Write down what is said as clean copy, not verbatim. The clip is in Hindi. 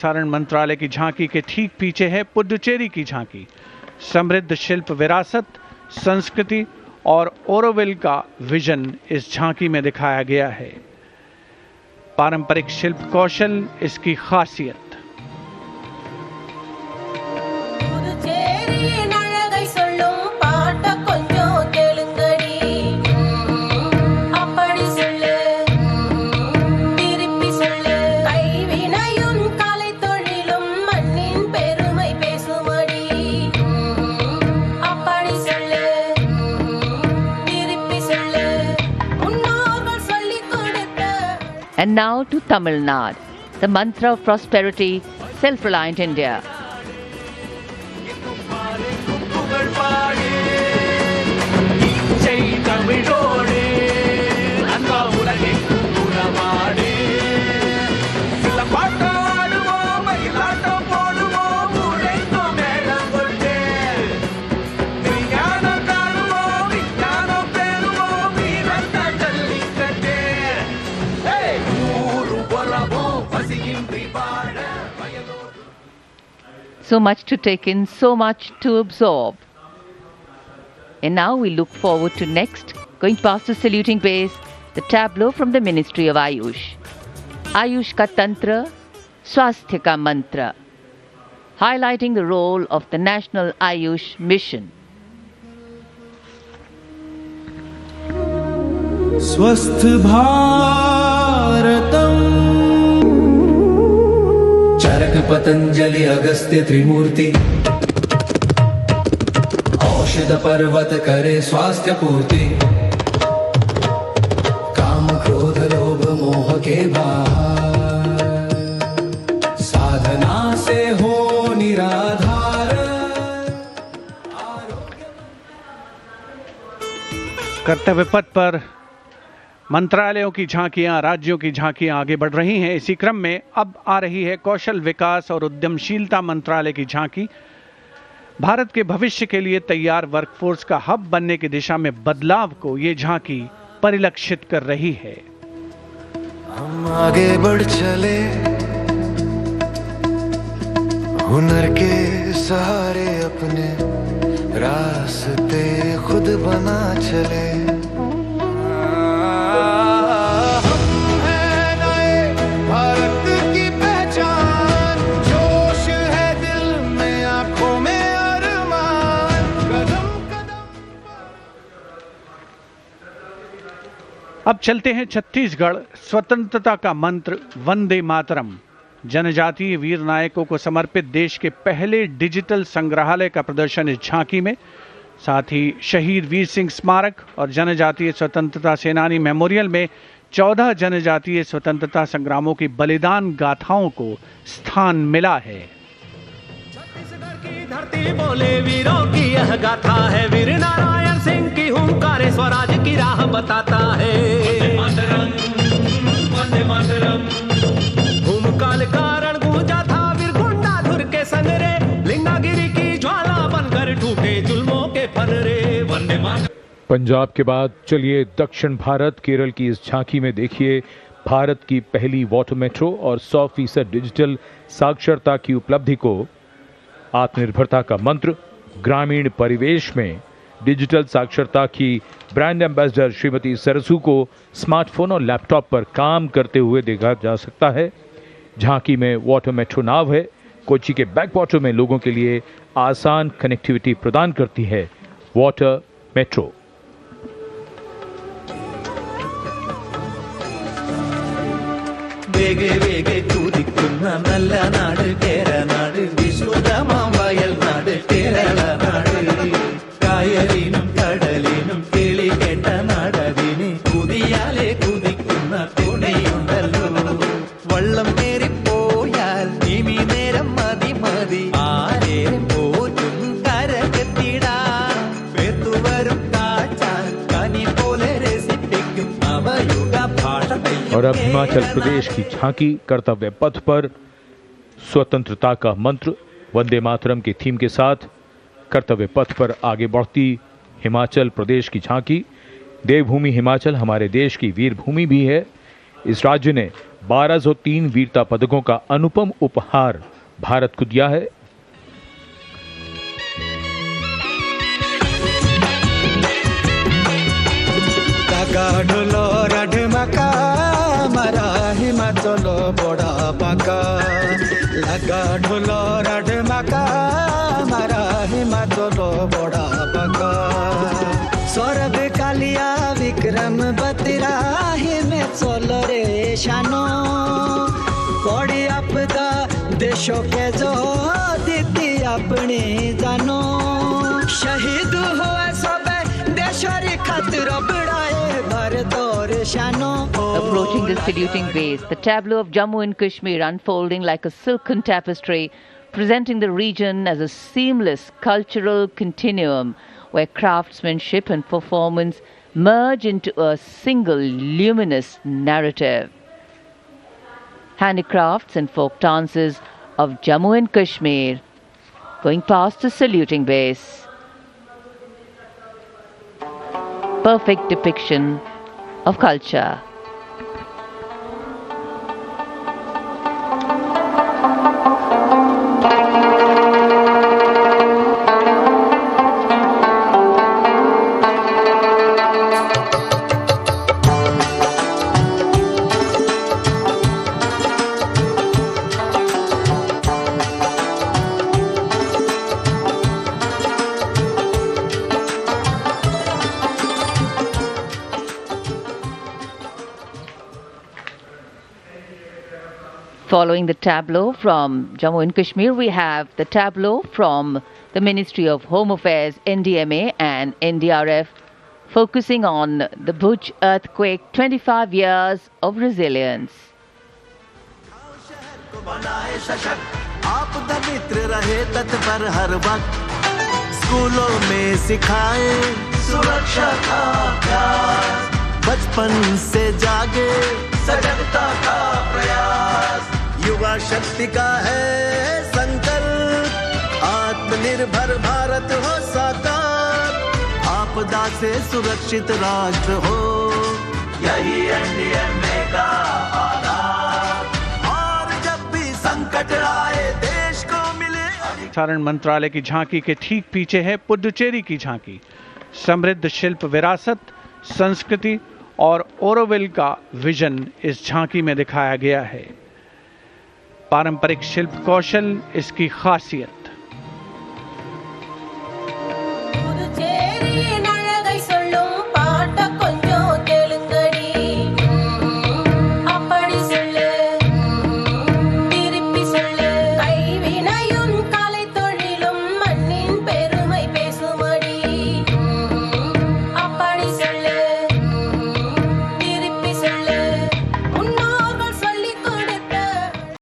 प्रसारण मंत्रालय की झांकी के ठीक पीछे है पुडुचेरी की झांकी। समृद्ध शिल्प विरासत, संस्कृति और ओरोविल का विजन इस झांकी में दिखाया गया है। पारंपरिक शिल्प कौशल इसकी खासियत। And now to Tamil Nadu, the mantra of prosperity, self-reliant India. So much to take in, so much to absorb. And now we look forward to next, going past the saluting base, the tableau from the Ministry of Ayush. Ayush ka Tantra, Swasthya ka Mantra, highlighting the role of the National Ayush Mission. स्वस्थ भारतम चरक पतंजलि अगस्त्य त्रिमूर्ति औषध पर्वत करे स्वास्थ्य पूर्ति काम क्रोध लोभ मोह के बाहर साधना से हो निराधार। कर्तव्य पथ पर मंत्रालयों की झांकियां, राज्यों की झांकियां आगे बढ़ रही हैं। इसी क्रम में अब आ रही है कौशल विकास और उद्यमशीलता मंत्रालय की झांकी। भारत के भविष्य के लिए तैयार वर्कफोर्स का हब बनने की दिशा में बदलाव को ये झांकी परिलक्षित कर रही है। हम आगे बढ़ चले हुनर के सहारे अपने रास्ते खुद बना चले। अब चलते हैं छत्तीसगढ़। स्वतंत्रता का मंत्र वंदे मातरम, जनजातीय वीर नायकों को समर्पित देश के पहले डिजिटल संग्रहालय का प्रदर्शन इस झांकी में। साथ ही शहीद वीर सिंह स्मारक और जनजातीय स्वतंत्रता सेनानी मेमोरियल में 14 जनजातीय स्वतंत्रता संग्रामों की बलिदान गाथाओं को स्थान मिला है। छत्तीसगढ़ की धरती बोले वीरों की यह गाथा है, वीर नारायण सिंह की हुंकार स्वराज की राह बताता है। वंदे मातरम भूमकाल कारण गूंजा था वीर गुंडाधुर के संगरे, लिंगागिरी की ज्वाला बनकर टूटे जुल्मों के फनरे। वंदे मातरम। पंजाब के बाद चलिए दक्षिण भारत केरल की इस झांकी में देखिए भारत की पहली वाटर मेट्रो और 100% डिजिटल साक्षरता की उपलब्धि को। आत्मनिर्भरता का मंत्र, ग्रामीण परिवेश में डिजिटल साक्षरता की ब्रांड एम्बेसडर श्रीमती सरसू को स्मार्टफोन और लैपटॉप पर काम करते हुए देखा जा सकता है। झांकी में वाटर मेट्रो नाव है, कोच्चि के बैक वाटर में लोगों के लिए आसान कनेक्टिविटी प्रदान करती है वाटर मेट्रो। वेगे वेगे कूदिक्कुन्न नल्ल नाडु केरनाडु विश्रुतमाम वयल नाडु केरल नाडु कायलिनुम कडलिनुम किळि केट्ट नाडदिनि कुदियाले कुदिक्कुन्न तुणियुंडल्लो वल्लम मेरि पोयाल निमि नेरम मदि मदि आरे पोजुम करकत्तिडा पेतु वरुम काचाल कनि पोले रेसिपिक्कुम नवयुग भाषा। और अब हिमाचल प्रदेश की झांकी कर्तव्य पथ पर स्वतंत्रता का मंत्र वंदे मातरम के थीम के साथ कर्तव्य पथ पर आगे बढ़ती हिमाचल प्रदेश की झांकी। देवभूमि हिमाचल हमारे देश की वीर भूमि भी है। इस राज्य ने 1203 वीरता पदकों का अनुपम उपहार भारत को दिया है। ढोलो राढमाका मारा हिमाचल बड़ा पाका लगा ढोलो राढमाका मारा हिमाचल बड़ा पाका सौरभ कालिया विक्रम बत्रा हिमाचल रे शानो बड़ी आपदा देशों के जो दीदी अपनी जानो शहीद हुआ सब देशरी खातिर Approaching the saluting base, the tableau of Jammu and Kashmir unfolding like a silken tapestry, presenting the region as a seamless cultural continuum where craftsmanship and performance merge into a single luminous narrative. Handicrafts and folk dances of Jammu and Kashmir going past the saluting base. Perfect depiction of culture. Following the tableau from Jammu and Kashmir, we have the tableau from the Ministry of Home Affairs, NDMA and NDRF, focusing on the Bhuj earthquake, 25 years of resilience. स्कूलों में सिखाए सुरक्षा का अभ्यास बचपन से जागे सजगता का प्रयास युवा शक्ति का है संकल्प आत्मनिर्भर भारत हो साकार आपदा से सुरक्षित राष्ट्र हो यही एनडीएमए का आधार और जब भी संकट आए देश को मिले प्रसारण मंत्रालय की झांकी के ठीक पीछे है पुडुचेरी की झांकी। समृद्ध शिल्प विरासत, संस्कृति और ओरोविल का विजन इस झांकी में दिखाया गया है। पारंपरिक शिल्प कौशल इसकी खासियत।